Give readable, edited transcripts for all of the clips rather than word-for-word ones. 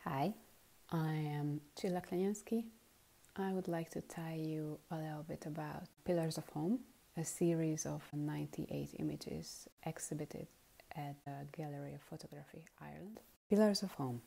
Hi, I am Csilla Klenyánszki. I would like to tell you a little bit about Pillars of Home, a series of 98 images exhibited at the Gallery of Photography, Ireland. Pillars of Home.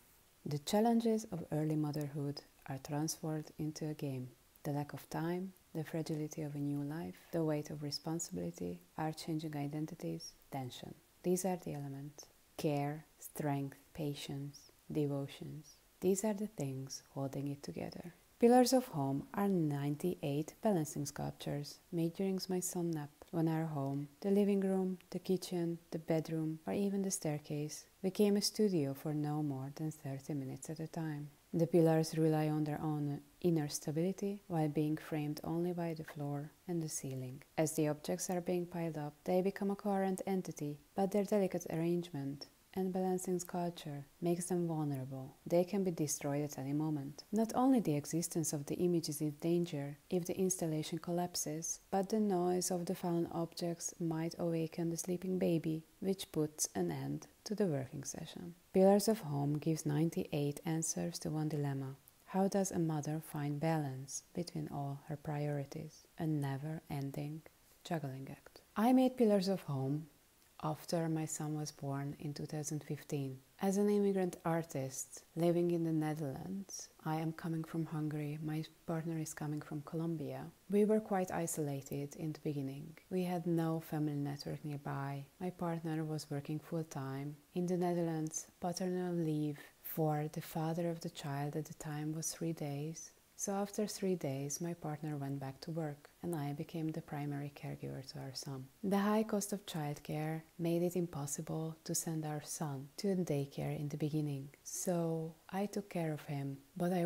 The challenges of early motherhood are transformed into a game. The lack of time, the fragility of a new life, the weight of responsibility, our changing identities, tension. These are the elements. Care, strength, patience, devotions. These are the things holding it together. Pillars of Home are 98 balancing sculptures made during my son nap. When our home, the living room, the kitchen, the bedroom, or even the staircase became a studio for no more than 30 minutes at a time. The pillars rely on their own inner stability while being framed only by the floor and the ceiling. As the objects are being piled up, they become a coherent entity, but their delicate arrangement and balancing sculpture makes them vulnerable. They can be destroyed at any moment. Not only the existence of the image is in danger if the installation collapses, but the noise of the fallen objects might awaken the sleeping baby, which puts an end to the working session. Pillars of Home gives 98 answers to one dilemma. How does a mother find balance between all her priorities? A never-ending juggling act. I made Pillars of Home after my son was born in 2015. As an immigrant artist living in the Netherlands, I am coming from Hungary, my partner is coming from Colombia. We were quite isolated in the beginning. We had no family network nearby. My partner was working full-time. In the Netherlands, paternal leave for the father of the child at the time was 3 days. So after 3 days, my partner went back to work and I became the primary caregiver to our son. The high cost of childcare made it impossible to send our son to daycare in the beginning. So I took care of him, but I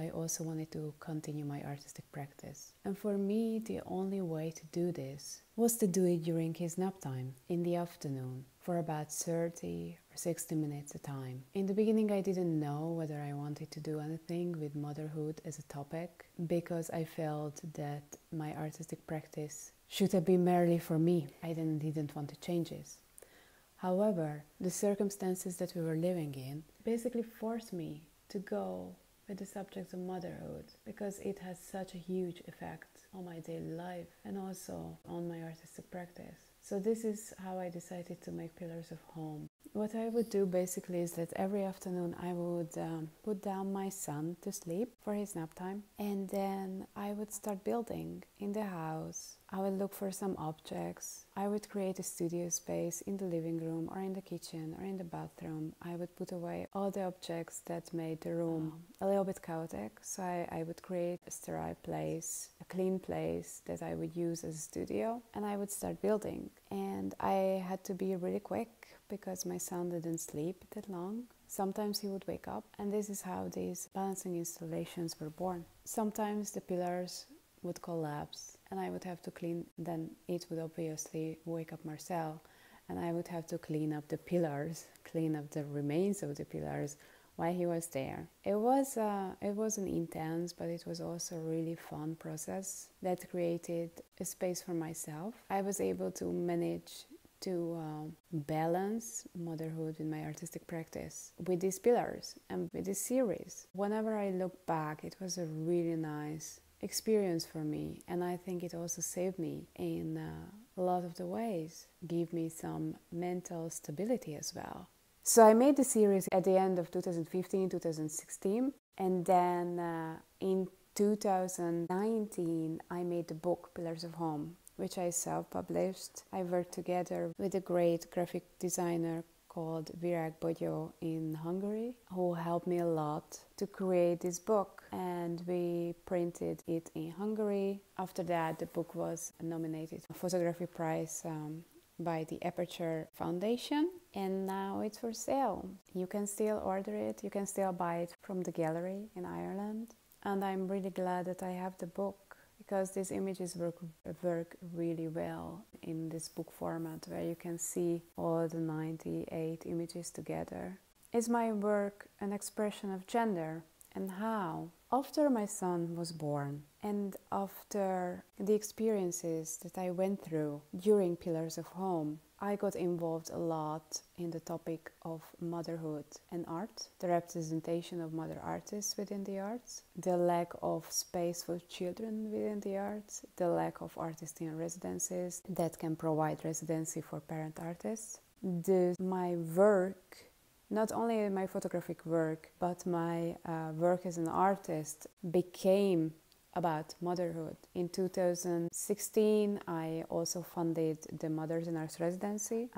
also wanted to continue my artistic practice. And for me, the only way to do this was to do it during his nap time in the afternoon for about 30 or 60 minutes a time. In the beginning, I didn't know whether I wanted to do anything with motherhood as a topic because I felt that my artistic practice should have been merely for me. I didn't want to change this. However, the circumstances that we were living in basically forced me to go with the subject of motherhood because it has such a huge effect on my daily life and also on my artistic practice. So this is how I decided to make Pillars of Home. What I would do basically is that every afternoon I would put down my son to sleep for his nap time, and then I would start building in the house. I would look for some objects. I would create a studio space in the living room or in the kitchen or in the bathroom. I would put away all the objects that made the room a little bit chaotic. So I would create a sterile place, a clean place that I would use as a studio, and I would start building. And I had to be really quick because my son didn't sleep that long. Sometimes he would wake up, and this is how these balancing installations were born. Sometimes the pillars would collapse and I would have to clean, then it would obviously wake up Marcel and I would have to clean up the pillars, clean up the remains of the pillars while he was there. It was an intense, but it was also a really fun process that created a space for myself. I was able to manage to balance motherhood with my artistic practice with these pillars and with this series. Whenever I look back, it was a really nice experience for me, and I think it also saved me in a lot of the ways, give me some mental stability as well. So I made the series at the end of 2015, 2016, and then in 2019 I made the book Pillars of Home, which I self-published. I worked together with a great graphic designer called Virág Bogyó in Hungary, who helped me a lot to create this book, and we printed it in Hungary. After that, the book was nominated for a photography prize by the Aperture Foundation, and now it's for sale. You can still order it, you can still buy it from the gallery in Ireland, and I'm really glad that I have the book because these images work really well in this book format where you can see all the 98 images together. Is my work an expression of gender and how. After my son was born and after the experiences that I went through during Pillars of Home, I got involved a lot in the topic of motherhood and art, the representation of mother artists within the arts, the lack of space for children within the arts, the lack of artists in residencies that can provide residency for parent artists. My work, not only my photographic work, but my work as an artist became about motherhood. In 2016, I also funded the Mothers In Arts Residency,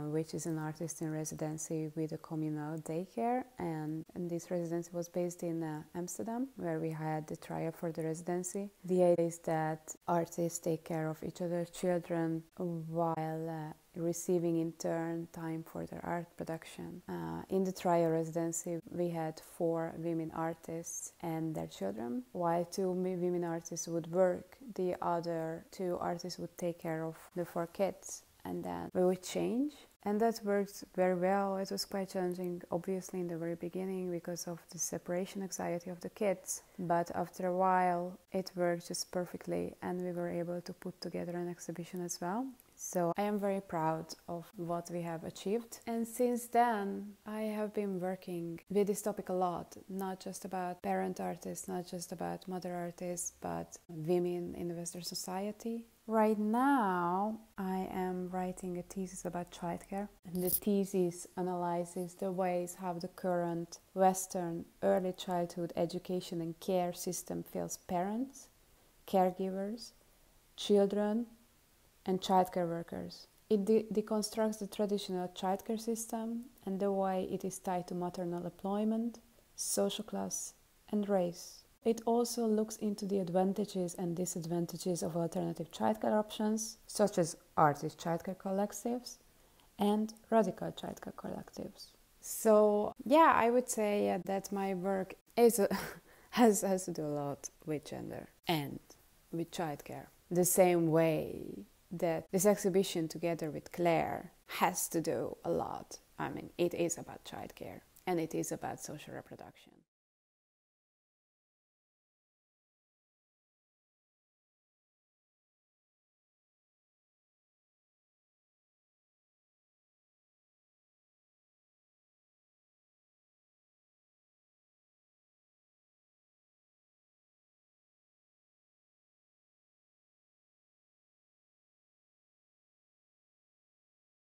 which is an artist in residency with a communal daycare. And this residency was based in Amsterdam, where we had the trial for the residency. The idea is that artists take care of each other's children while receiving in turn time for their art production. In the trial residency, we had 4 women artists and their children, while 2 women artists would work. The other 2 artists would take care of the 4 kids, and then we would change. And that worked very well. It was quite challenging, obviously, in the very beginning because of the separation anxiety of the kids. But after a while, it worked just perfectly, and we were able to put together an exhibition as well. So I am very proud of what we have achieved. And since then, I have been working with this topic a lot, not just about parent artists, not just about mother artists, but women in the Western society. Right now, I am writing a thesis about childcare. And the thesis analyzes the ways how the current Western early childhood education and care system fails parents, caregivers, children, and childcare workers. It deconstructs the traditional childcare system and the way it is tied to maternal employment, social class, and race. It also looks into the advantages and disadvantages of alternative childcare options, such as artist childcare collectives and radical childcare collectives. So, yeah, I would say that my work is has to do a lot with gender and with childcare. The same way that this exhibition together with Clare has to do a lot. I mean, it is about childcare and it is about social reproduction.